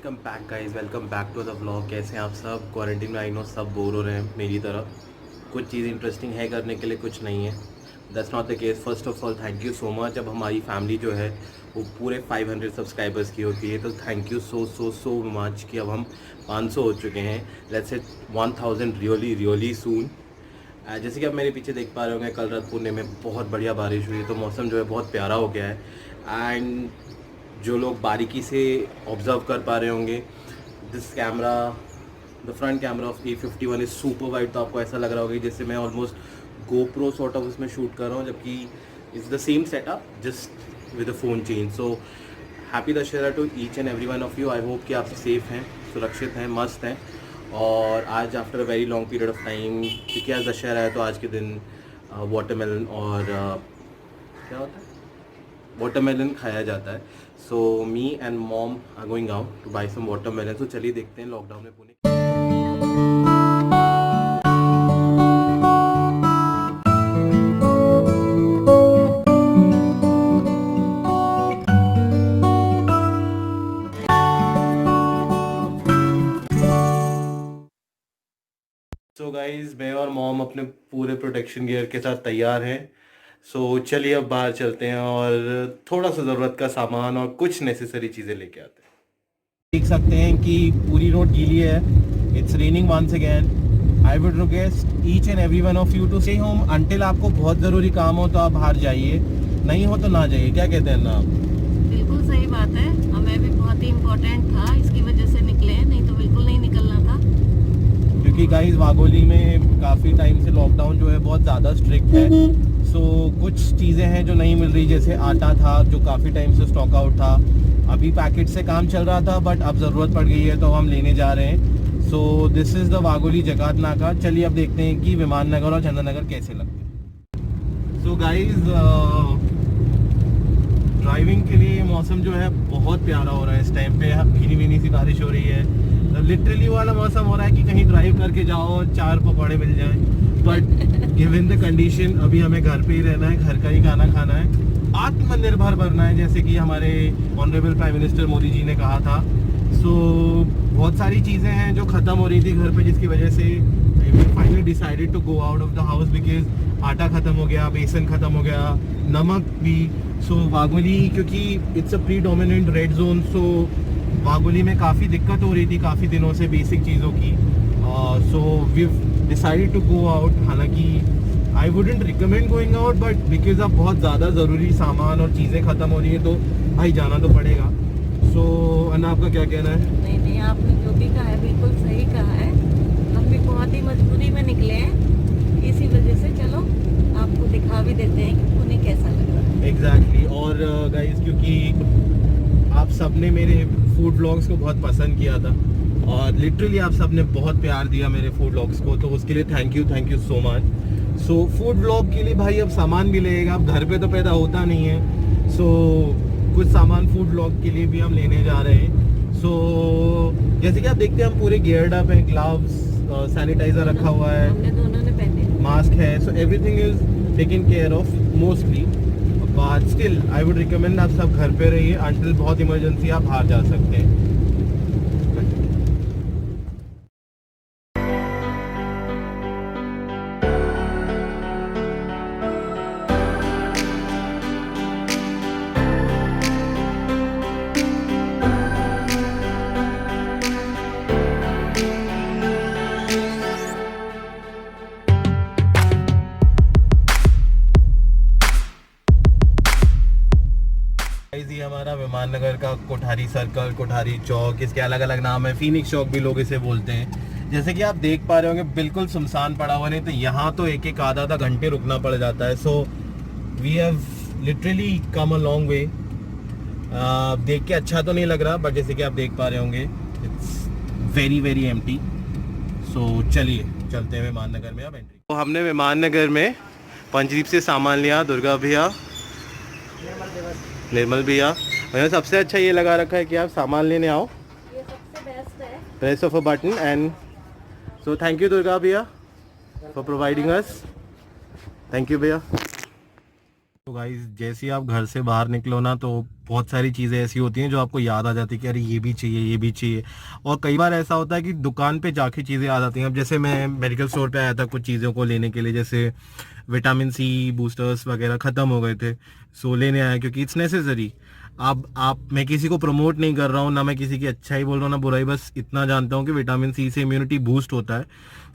Welcome back guys, welcome back to the vlog. कैसे हैं आप सब? क्वारंटीन में आई नो सब बोर हो रहे हैं मेरी तरह। कुछ चीज़ इंटरेस्टिंग है करने के लिए, कुछ नहीं है। That's not the case. First of all thank you so much. अब हमारी फैमिली जो है वो पूरे 500 सब्सक्राइबर्स की होती है, तो thank you so so so much कि अब हम 500 हो चुके हैं। लेट्स से 1000 रियली रियली सून। जैसे कि आप मेरे पीछे देख पा रहे होंगे, कल रात पुणे में बहुत बढ़िया बारिश हुई है, तो मौसम जो है बहुत प्यारा हो गया है। एंड जो लोग बारीकी से ऑब्जर्व कर पा रहे होंगे, this camera, the front camera of A51 is super wide. तो आपको ऐसा लग रहा होगा जैसे मैं ऑलमोस्ट GoPro सॉर्ट ऑफ उसमें शूट कर रहा हूँ, जबकि it's the same setup just with a phone change. So happy Dussehra to each and every one of you. I hope कि आप सेफ़ हैं, सुरक्षित हैं, मस्त हैं। और आज after a very long period of time, क्योंकि आज दशहरा है, तो आज के दिन वाटरमेलन और क्या होता है, वाटरमेलन खाया जाता है। So me and mom are going out to buy some watermelon. तो चलिए देखते हैं लॉकडाउन में पुणे। सो गाइज, मैं और मॉम अपने पूरे प्रोटेक्शन गियर के साथ तैयार हैं। सो चलिए अब बाहर चलते हैं और थोड़ा सा ज़रूरत का सामान और कुछ नेसेसरी चीज़ें लेके आते हैं। देख सकते हैं कि पूरी रोड गीली है। It's raining once again. I would request each and every one of you to stay home until आपको बहुत ज़रूरी काम हो तो आप बाहर जाइए, नहीं हो तो ना जाइए। क्या कहते हैं ना आप? बिल्कुल सही बात है। हमें भी बहुत ही इम्पोर्टेंट था, इसकी वजह से निकले, नहीं तो बिल्कुल नहीं निकलना था। क्योंकि गाइस वाघोली में काफ़ी टाइम से लॉकडाउन जो है बहुत ज़्यादा स्ट्रिक्ट है। सो कुछ चीज़ें हैं जो नहीं मिल रही, जैसे आटा था जो काफ़ी टाइम से स्टॉक आउट था। अभी पैकेट से काम चल रहा था, बट अब ज़रूरत पड़ गई है तो हम लेने जा रहे हैं। So this is the Wagholi जकात नाका। चलिए अब देखते हैं कि विमान नगर और चंदन नगर कैसे लगते हैं। सो गाइस, ड्राइविंग के लिए मौसम जो है बहुत प्यारा हो रहा है। इस टाइम पे भीनी भीनी सी बारिश हो रही है। लिटरली वाला मौसम हो रहा है कि कहीं ड्राइव करके जाओ और 4 पकौड़े मिल जाएं। बट गिवन द कंडीशन, अभी हमें घर पे ही रहना है, घर का ही खाना खाना है, आत्मनिर्भर बनना है, जैसे कि हमारे honourable prime minister Modi ji ने कहा था। सो बहुत सारी चीज़ें हैं जो ख़त्म हो रही थी घर पे, जिसकी वजह से finally decided to go out of the house because आटा ख़त्म हो गया, बेसन ख़त्म हो गया, नमक भी। सो वाघोली, क्योंकि it's a predominant red zone, so Wagholi में काफ़ी दिक्कत हो रही थी काफ़ी दिनों से बेसिक चीज़ों की। So we decided to go out. हालांकि I wouldn't recommend going out, but because अब बहुत ज़्यादा ज़रूरी सामान और चीज़ें ख़त्म हो रही हैं तो भाई जाना तो पड़ेगा। सो अन्ना, आपका क्या कहना है? नहीं नहीं, आपने जो भी कहा है बिल्कुल सही कहा है। हम भी बहुत ही मजबूरी में निकले हैं, इसी वजह से चलो आपको दिखा भी देते हैं कि पुणे कैसा लग रहा है। एग्जैक्टली। और गाइस, क्योंकि आप सब ने मेरे फूड व्लॉग्स को बहुत पसंद किया था और लिटरली आप सब ने बहुत प्यार दिया मेरे फूड व्लॉग्स को, तो उसके लिए thank you so much. So food vlog के लिए भाई अब सामान भी लगेगा, अब घर पे तो पैदा होता नहीं है। सो कुछ सामान फूड व्लॉग के लिए भी हम लेने जा रहे हैं। सो जैसे कि आप देखते हैं हम पूरे गियर्ड अप हैं, ग्लव्स, सैनिटाइजर रखा हुआ है, हमने दोनों ने पहने, मास्क है। So everything is taken care of mostly, but still I would recommend आप सब घर पे रहिए अंटिल बहुत इमरजेंसी आप बाहर जा सकते हैं। ये हमारा विमान नगर का कोठारी सर्कल, कोठारी चौक, इसके अलग अलग नाम है। फीनिक्स चौक भी लोग इसे बोलते हैं। जैसे कि आप देख पा रहे होंगे बिल्कुल सुनसान पड़ा हुआ, नहीं तो यहाँ तो एक एक आधा घंटे रुकना पड़ जाता है। So we have literally come a long way. देख के अच्छा तो नहीं लग रहा, बट जैसे कि आप देख पा रहे होंगे इट्स वेरी वेरी एम्प्टी। सो चलिए चलते हैं विमान नगर में अब एंट्री। तो हमने विमान नगर में पंचदीप से सामान लिया, दुर्गा भैया, निर्मल भैया। भैया सबसे अच्छा ये लगा रखा है कि आप सामान लेने आओ, ये सबसे बेस्ट है। Press of a button. And so thank you Durga bhaiya for providing us. Thank you bhaiya. तो गाइस जैसे ही आप घर से बाहर निकलो ना तो बहुत सारी चीज़ें ऐसी होती हैं जो आपको याद आ जाती है कि अरे ये भी चाहिए, ये भी चाहिए। और कई बार ऐसा होता है कि दुकान पे जाके चीज़ें याद आती हैं। अब जैसे मैं मेडिकल स्टोर पे आया था कुछ चीज़ों को लेने के लिए, जैसे विटामिन सी बूस्टर्स वगैरह ख़त्म हो गए थे, सो लेने आया क्योंकि इट्स नेसेसरी। अब आप मैं किसी को प्रमोट नहीं कर रहा हूँ, ना मैं किसी की अच्छाई बोल रहा हूँ ना बुराई, बस इतना जानता हूँ कि विटामिन सी से इम्यूनिटी बूस्ट होता है।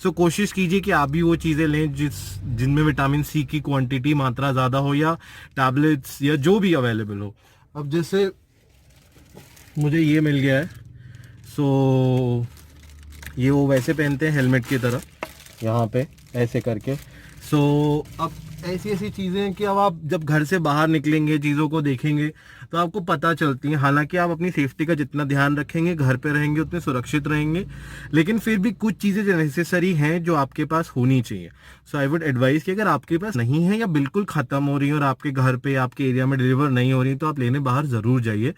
सो कोशिश कीजिए कि आप भी वो चीज़ें लें जिनमें विटामिन सी की क्वांटिटी मात्रा ज़्यादा हो, या टैबलेट्स या जो भी अवेलेबल हो। अब जैसे मुझे ये मिल गया है, सो ये वो वैसे पहनते हैं हेलमेट की तरह यहाँ पे ऐसे करके। सो अब ऐसी ऐसी चीज़ें हैं कि अब आप जब घर से बाहर निकलेंगे, चीज़ों को देखेंगे तो आपको पता चलती हैं। हालांकि आप अपनी सेफ्टी का जितना ध्यान रखेंगे, घर पे रहेंगे, उतने सुरक्षित रहेंगे, लेकिन फिर भी कुछ चीज़ें जो नेसेसरी हैं जो आपके पास होनी चाहिए। सो आई वुड एडवाइस कि अगर आपके पास नहीं है या बिल्कुल ख़त्म हो रही है और आपके घर पे आपके एरिया में डिलीवर नहीं हो रही, तो आप लेने बाहर ज़रूर जाइए।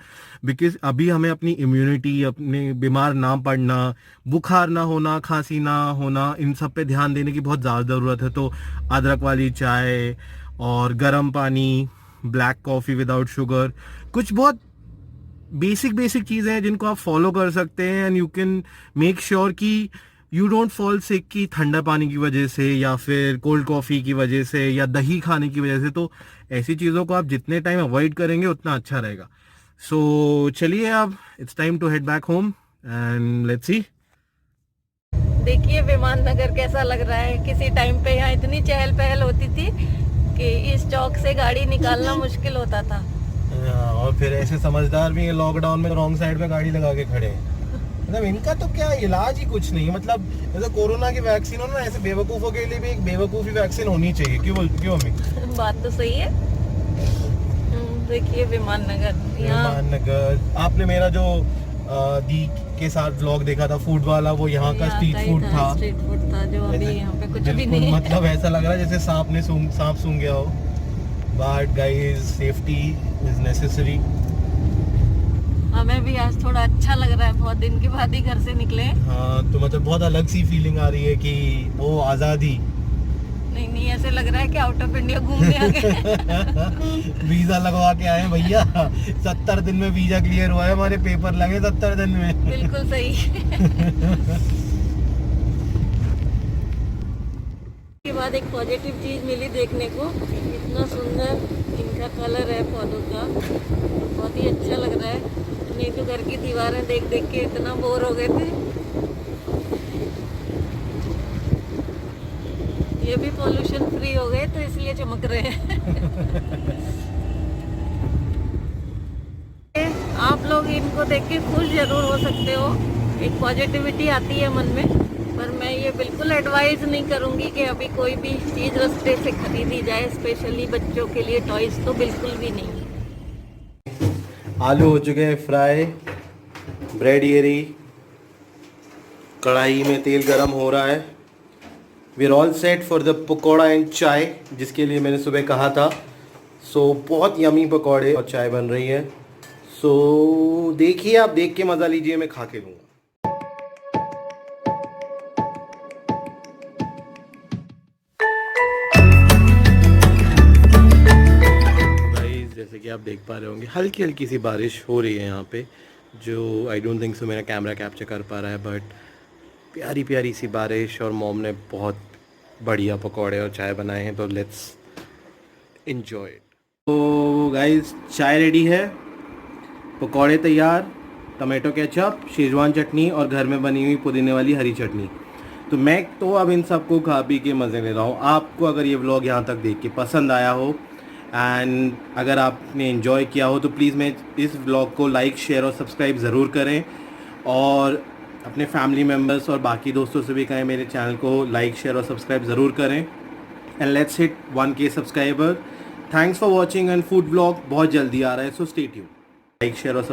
बिकॉज अभी हमें अपनी इम्यूनिटी, अपने बीमार ना पड़ना, बुखार ना होना, खांसी ना होना, इन सब पे ध्यान देने की बहुत ज़्यादा ज़रूरत है। तो अदरक वाली चाय और गर्म पानी, ब्लैक कॉफ़ी विदाउट शुगर, कुछ बहुत बेसिक चीज़ें हैं जिनको आप फॉलो कर सकते हैं, and you can make sure कि यू डोंट फॉल सिक की ठंडा पानी की वजह से या फिर कोल्ड कॉफ़ी की वजह से या दही खाने की वजह से। तो ऐसी चीज़ों को आप जितने टाइम अवॉइड करेंगे उतना अच्छा रहेगा। सो चलिए अब it's time to head back home and let's see. देखिए विमाननगर कैसा लग रहा है। किसी टाइम पे यहाँ इतनी चहल पहल होती थी कि इस चौक से गाड़ी निकालना मुश्किल होता था। और फिर ऐसे समझदार भी लॉकडाउन में रॉन्ग साइड पे गाड़ी लगा के खड़े हैं। मतलब इनका तो क्या इलाज ही कुछ नहीं है। मतलब जैसे कोरोना की वैक्सीन हो ना, ऐसे बेवकूफों के लिए भी एक बेवकूफी वैक्सीन होनी चाहिए। क्यों अम्मी? बात तो सही है। देखिए विमाननगर, आपने मेरा जो दी के साथ व्लॉग देखा था फूड वाला, वो यहाँ का स्ट्रीट फूड था। स्ट्रीट फूड था जो अभी यहाँ पे कुछ भी नहीं है। मतलब ऐसा लग रहा है जैसे सांप सूंघ गया हो। But guys safety is necessary. हमें भी आज थोड़ा अच्छा लग रहा है, बहुत दिन के बाद ही घर से निकले। हाँ, तो मतलब बहुत अलग सी फीलिंग आ रही है कि वो आज़ादी। नहीं ऐसे लग रहा है कि आउट ऑफ इंडिया घूमने आ गए। वीजा लगवा के आए भैया। 70 दिन में वीजा क्लियर हुआ है, हमारे पेपर लगे 70 दिन में। बिल्कुल सही। के बाद एक पॉजिटिव चीज मिली देखने को। इतना सुंदर इनका कलर है पौधों का, बहुत ही अच्छा लग रहा है। नहीं तो घर की दीवारें देख देख के इतना बोर हो गए थे। ये भी पॉल्यूशन फ्री हो गए तो इसलिए चमक रहे हैं। आप लोग इनको देख के खुश जरूर हो सकते हो, एक पॉजिटिविटी आती है मन में। पर मैं ये बिल्कुल एडवाइज नहीं करूंगी कि अभी कोई भी चीज़ रास्ते से खरीदी जाए, स्पेशली बच्चों के लिए टॉयज तो बिल्कुल भी नहीं। आलू हो चुके हैं फ्राई, ब्रेड ये रही, कढ़ाई में तेल गरम हो रहा है। We are all set for the pakora and chai, जिसके लिए मैंने सुबह कहा था। सो बहुत यमी पकौड़े और चाय बन रही है। सो देखिए, आप देख के मज़ा लीजिए, मैं खा के लूँगा। जैसे कि आप देख पा रहे होंगे हल्की हल्की सी बारिश हो रही है यहाँ पे, जो आई डोंट थिंक सो मेरा कैमरा कैप्चर कर पा रहा है, बट प्यारी प्यारी सी बारिश। और मॉम ने बहुत बढ़िया पकौड़े और चाय बनाए हैं, तो लेट्स एंजॉय इट। तो गाइस चाय रेडी है, पकौड़े तैयार, टमाटो केचप, शेजवान चटनी और घर में बनी हुई पुदीने वाली हरी चटनी। तो मैं तो अब इन सबको खा पी के मज़े ले रहा हूँ। आपको अगर ये व्लॉग यहाँ तक देख के पसंद आया हो एंड अगर आपने एंजॉय किया हो, तो प्लीज़ मैं इस व्लॉग को लाइक, शेयर और सब्सक्राइब ज़रूर करें, और अपने फैमिली मेम्बर्स और बाकी दोस्तों से भी कहें मेरे चैनल को लाइक, शेयर और सब्सक्राइब ज़रूर करें। And let's hit 1K subscriber. Thanks for watching, and food vlog बहुत जल्दी आ रहा है, so stay tuned. Like, share और